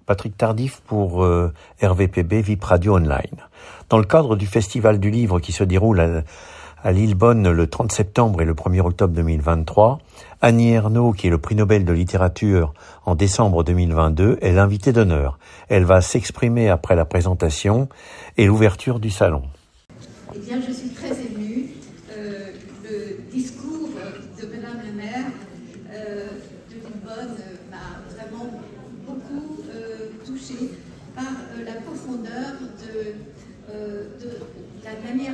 Patrick Tardif pour RVPB VIP Radio Online. Dans le cadre du Festival du Livre qui se déroule à Lillebonne le 30 septembre et le 1er octobre 2023, Annie Ernaux, qui est le prix Nobel de littérature en décembre 2022, est l'invitée d'honneur. Elle va s'exprimer après la présentation et l'ouverture du salon. Eh bien, je suis très émue. Le discours de Madame le maire de Lillebonne m'a vraiment beaucoup touchée par la profondeur de la manière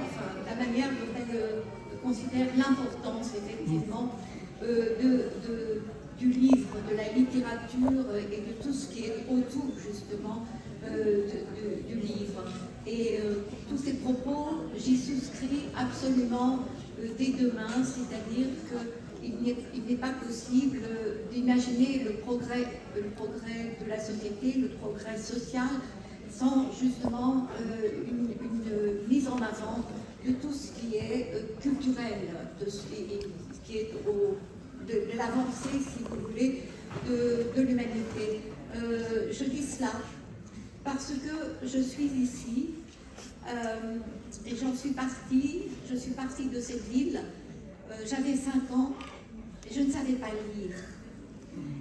dont elle considère l'importance, effectivement, du livre, de la littérature et de tout ce qui est autour, justement, du livre. Et tous ces propos, j'y souscris absolument dès demain, c'est-à-dire qu'il n'est pas possible d'imaginer le progrès de la société, le progrès social, sans justement une mise en avant de tout ce qui est culturel, de ce qui est de l'avancée, si vous voulez, de l'humanité. Je dis cela parce que je suis ici et j'en suis partie, de cette ville, j'avais 5 ans et je ne savais pas lire,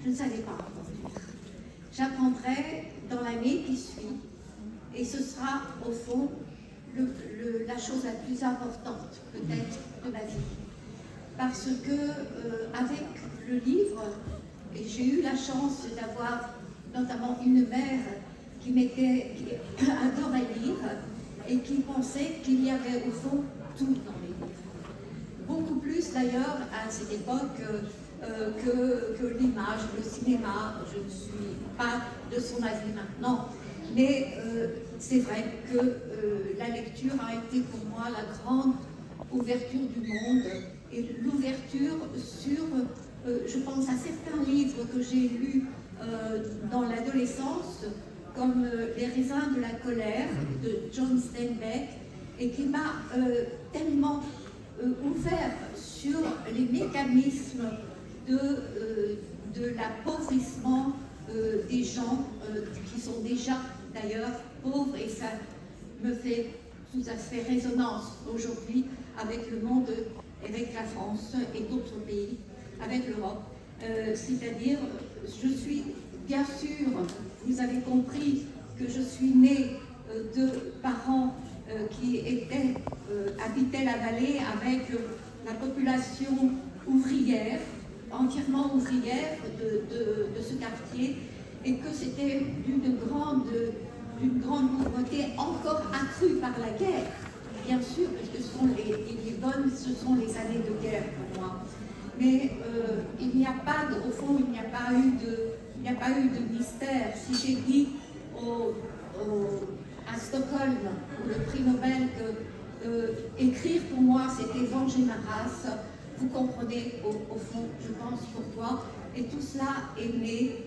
je ne savais pas encore lire. J'apprendrai dans l'année qui suit et ce sera au fond la chose la plus importante peut-être de ma vie. Parce que avec le livre, et j'ai eu la chance d'avoir notamment une mère qui adorait lire et qui pensait qu'il y avait au fond tout dans les livres. Beaucoup plus d'ailleurs à cette époque que l'image, le cinéma. Je ne suis pas de son avis maintenant, mais c'est vrai que la lecture a été pour moi la grande ouverture du monde et l'ouverture sur, je pense à certains livres que j'ai lus dans l'adolescence, comme Les raisins de la colère de John Steinbeck, et qui m'a tellement ouvert sur les mécanismes de l'appauvrissement des gens qui sont déjà d'ailleurs pauvres, et ça me fait tout à fait résonance aujourd'hui avec le monde, avec la France et d'autres pays, avec l'Europe. C'est-à-dire, je suis, bien sûr, vous avez compris que je suis née de parents qui habitaient la vallée avec la population ouvrière, entièrement ouvrière de ce quartier, et que c'était d'une grande pauvreté encore accrue par la guerre, bien sûr, parce que ce sont les années de guerre pour moi. Mais il n'y a pas, au fond, il n'y a pas eu de mystère. Si j'ai dit à Stockholm, pour le prix Nobel, que écrire pour moi c'était venger ma race, vous comprenez au fond, je pense, pourquoi. Et tout cela est né,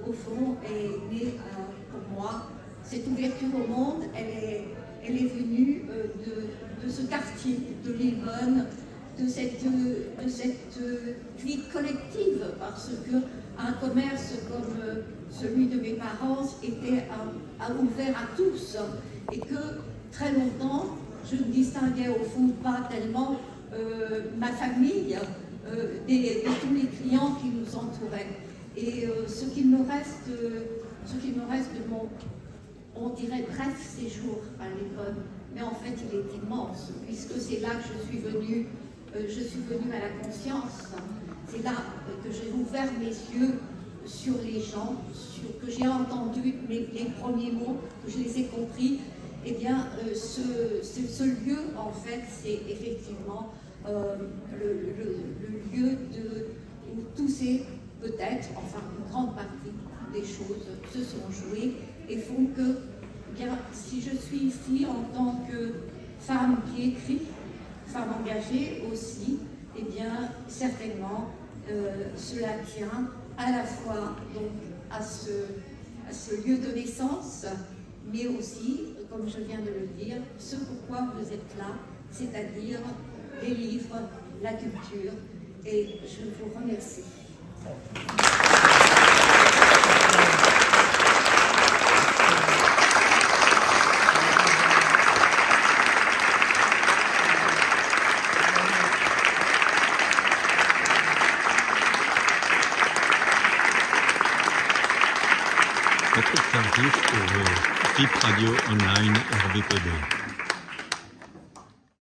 au fond, est né pour moi. Cette ouverture au monde, elle est venue de ce quartier de Lillebonne, de cette vie collective, parce qu'un commerce comme celui de mes parents était ouvert à tous, et que très longtemps, je ne distinguais au fond pas tellement ma famille de tous les clients qui nous entouraient. Et ce qu'il me reste de mon, on dirait, bref séjour à Lillebonne, mais en fait il est immense, puisque c'est là que je suis venue à la conscience. C'est là que j'ai ouvert mes yeux sur les gens, que j'ai entendu les premiers mots, que je les ai compris. Eh bien, ce lieu, en fait, c'est effectivement le lieu où tous ces, peut-être, enfin une grande partie des choses se sont jouées et font que, eh bien, si je suis ici en tant que femme qui écrit, femme engagée aussi, eh bien, certainement, cela tient à la fois donc, à ce lieu de naissance, mais aussi, comme je viens de le dire, ce pourquoi vous êtes là, c'est-à-dire les livres, la culture, et je vous remercie. Patrick Sargis pour VIP Radio Online RVPB.